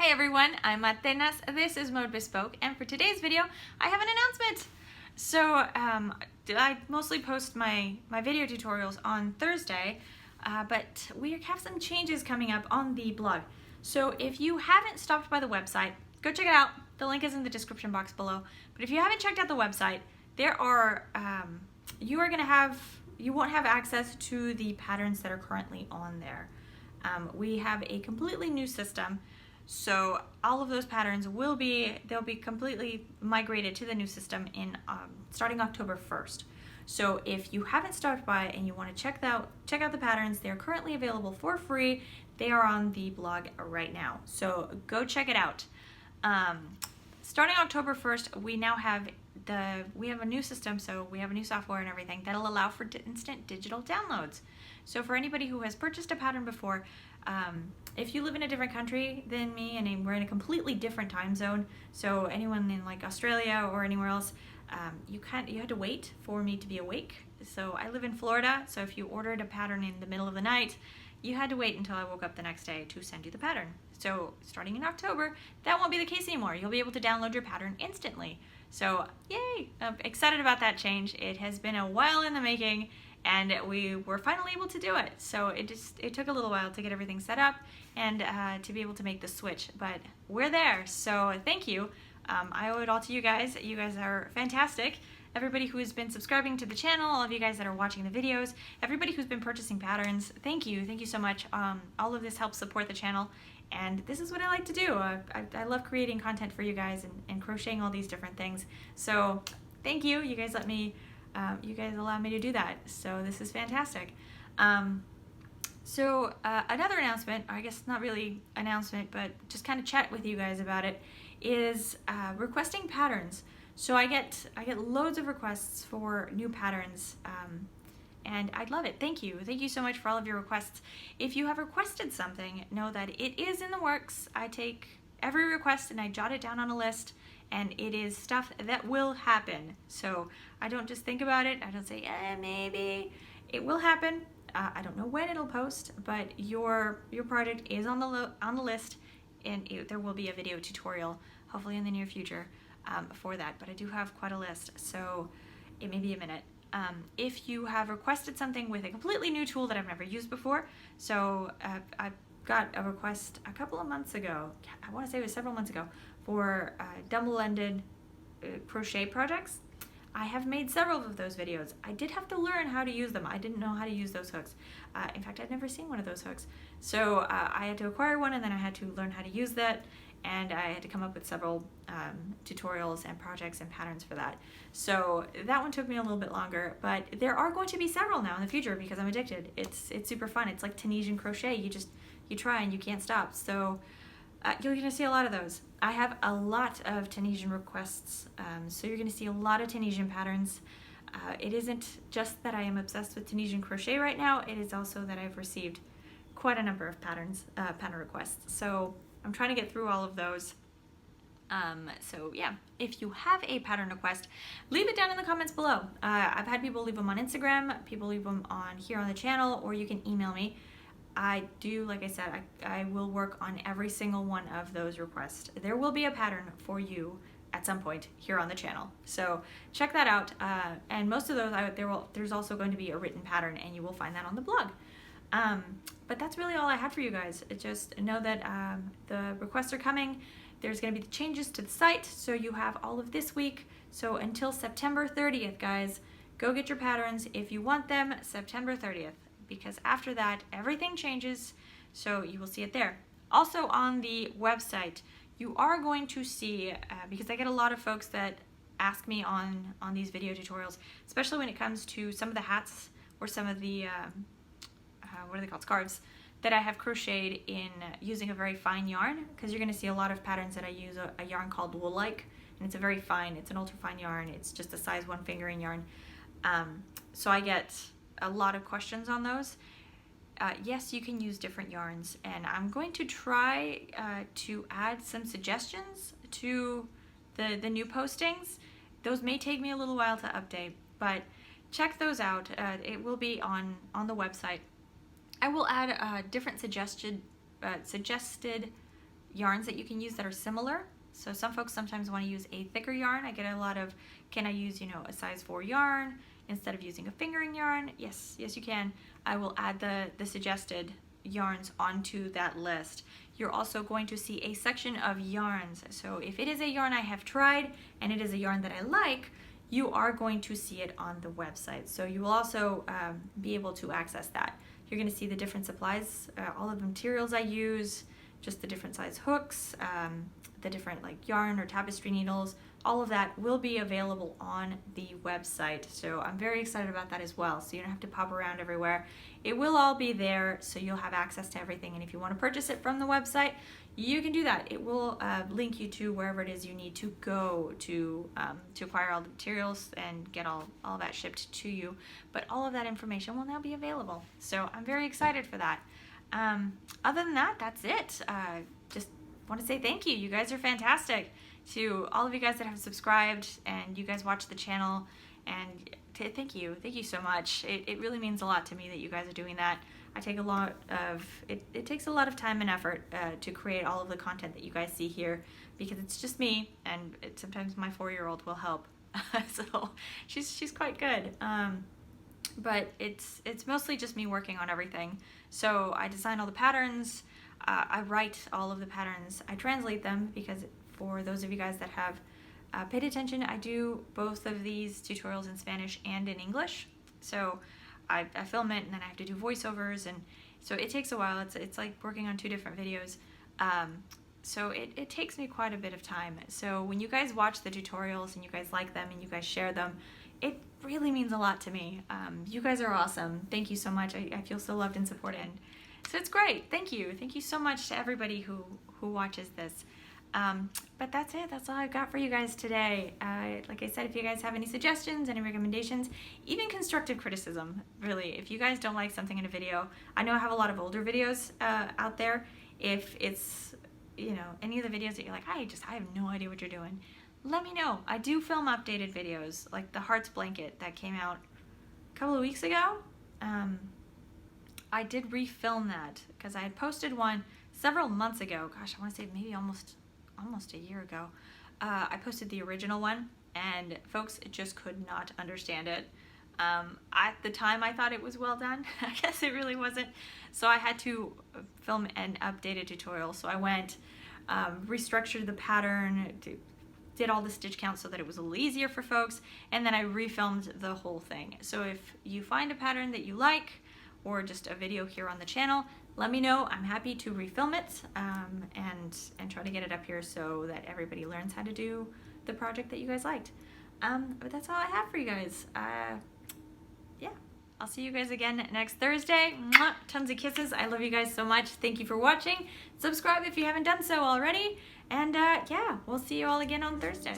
Hi everyone, I'm Atenas, this is Mode Bespoke, and for today's video, I have an announcement. So, I mostly post my video tutorials on Thursday, but we have some changes coming up on the blog. So if you haven't stopped by the website, go check it out. The link is in the description box below. But if you haven't checked out the website, there are, you won't have access to the patterns that are currently on there. We have a completely new system, so all of those patterns they'll be completely migrated to the new system in starting October 1st. So if you haven't stopped by and you want to check out the patterns, they're currently available for free. They are on the blog right now, so go check it out. Starting October 1st, we now have a new system, so we have a new software and everything that'll allow for instant digital downloads. So for anybody who has purchased a pattern before, if you live in a different country than me and we're in a completely different time zone, so anyone in like Australia or anywhere else, you had to wait for me to be awake. So I live in Florida, so if you ordered a pattern in the middle of the night, you had to wait until I woke up the next day to send you the pattern. So starting in October, that won't be the case anymore. You'll be able to download your pattern instantly. So yay! I'm excited about that change. It has been a while in the making, and we were finally able to do it. So it took a little while to get everything set up and to be able to make the switch, but we're there. So thank you. I owe it all to you guys. You guys are fantastic. Everybody who has been subscribing to the channel, all of you guys that are watching the videos, everybody who's been purchasing patterns, thank you so much. All of this helps support the channel, and this is what I like to do. I love creating content for you guys and crocheting all these different things. So thank you. You guys allow me to do that. So this is fantastic. Another announcement, or I guess not really announcement, but just kind of chat with you guys about it, is requesting patterns. So I get loads of requests for new patterns, and I'd love it. Thank you so much for all of your requests. If you have requested something, know that it is in the works. I take every request and I jot it down on a list, and it is stuff that will happen. So I don't just think about it. I don't say, maybe. It will happen. I don't know when it'll post, but your project is on the list, and there will be a video tutorial, hopefully in the near future, for that. But I do have quite a list, so it may be a minute. If you have requested something with a completely new tool that I've never used before, so I got a request a couple of months ago, I want to say it was several months ago, for double-ended crochet projects. I have made several of those videos. I did have to learn how to use them. I didn't know how to use those hooks. In fact, I'd never seen one of those hooks. So I had to acquire one, and then I had to learn how to use that, and I had to come up with several tutorials and projects and patterns for that. So that one took me a little bit longer, but there are going to be several now in the future because I'm addicted. It's super fun. It's like Tunisian crochet. You try and you can't stop. So you're going to see a lot of those. I have a lot of Tunisian requests, so you're going to see a lot of Tunisian patterns. It isn't just that I am obsessed with Tunisian crochet right now, it is also that I've received quite a number of pattern requests. So I'm trying to get through all of those. So yeah, if you have a pattern request, leave it down in the comments below. I've had people leave them on Instagram, people leave them on here on the channel, or you can email me. I do, like I said, I will work on every single one of those requests. There will be a pattern for you at some point here on the channel. So check that out. And most of those, there's also going to be a written pattern, and you will find that on the blog. But that's really all I had for you guys. Just know that the requests are coming. There's going to be the changes to the site, so you have all of this week. So until September 30th, guys, go get your patterns if you want them September 30th. Because after that, everything changes, so you will see it there. Also on the website, you are going to see, because I get a lot of folks that ask me on these video tutorials, especially when it comes to some of the hats or some of the, what are they called, scarves, that I have crocheted in using a very fine yarn, because you're going to see a lot of patterns that I use a yarn called wool-like, and it's a very fine, it's an ultra-fine yarn, it's just a size 1 fingering yarn. So I get a lot of questions on those. Yes, you can use different yarns, and I'm going to try to add some suggestions to the new postings. Those may take me a little while to update, but check those out. It will be on the website. I will add different suggested yarns that you can use that are similar. So some folks sometimes want to use a thicker yarn. I get a lot of, can I use, a size 4 yarn instead of using a fingering yarn? Yes, you can. I will add the suggested yarns onto that list. You're also going to see a section of yarns. So if it is a yarn I have tried and it is a yarn that I like, you are going to see it on the website. So you will also be able to access that. You're going to see the different supplies, all of the materials I use, just the different size hooks, the different like yarn or tapestry needles. All of that will be available on the website. So I'm very excited about that as well. So you don't have to pop around everywhere. It will all be there, so you'll have access to everything. And if you want to purchase it from the website, you can do that. It will link you to wherever it is you need to go to acquire all the materials and get all that shipped to you. But all of that information will now be available. So I'm very excited for that. Other than that, that's it. Just want to say thank you. You guys are fantastic. To all of you guys that have subscribed and you guys watch the channel, and thank you so much. It really means a lot to me that you guys are doing that. I take a lot of, it takes a lot of time and effort to create all of the content that you guys see here, because it's just me, and sometimes my 4-year-old will help. So she's quite good. But it's mostly just me working on everything. So I design all the patterns, I write all of the patterns, I translate them, because for those of you guys that have paid attention, I do both of these tutorials in Spanish and in English. So I film it and then I have to do voiceovers, and so it takes a while. It's like working on 2 different videos. So it takes me quite a bit of time. So when you guys watch the tutorials and you guys like them and you guys share them, it really means a lot to me. You guys are awesome. Thank you so much. I feel so loved and supported. So it's great. Thank you. Thank you so much to everybody who watches this. But that's it. That's all I've got for you guys today. Like I said, if you guys have any suggestions, any recommendations, even constructive criticism, really, if you guys don't like something in a video, I know I have a lot of older videos out there. If it's, any of the videos that you're like, I have no idea what you're doing, let me know. I do film updated videos, like the Hearts blanket that came out a couple of weeks ago. I did refilm that because I had posted one several months ago. Gosh, I want to say maybe almost a year ago. I posted the original one, and folks just could not understand it. At the time, I thought it was well done. I guess it really wasn't. So I had to film an updated tutorial. So I went, restructured the pattern, did all the stitch counts so that it was a little easier for folks, and then I refilmed the whole thing. So if you find a pattern that you like, or just a video here on the channel, let me know. I'm happy to refilm it and try to get it up here so that everybody learns how to do the project that you guys liked. But that's all I have for you guys. Yeah, I'll see you guys again next Thursday. Mwah! Tons of kisses. I love you guys so much. Thank you for watching. Subscribe if you haven't done so already. And yeah, we'll see you all again on Thursday.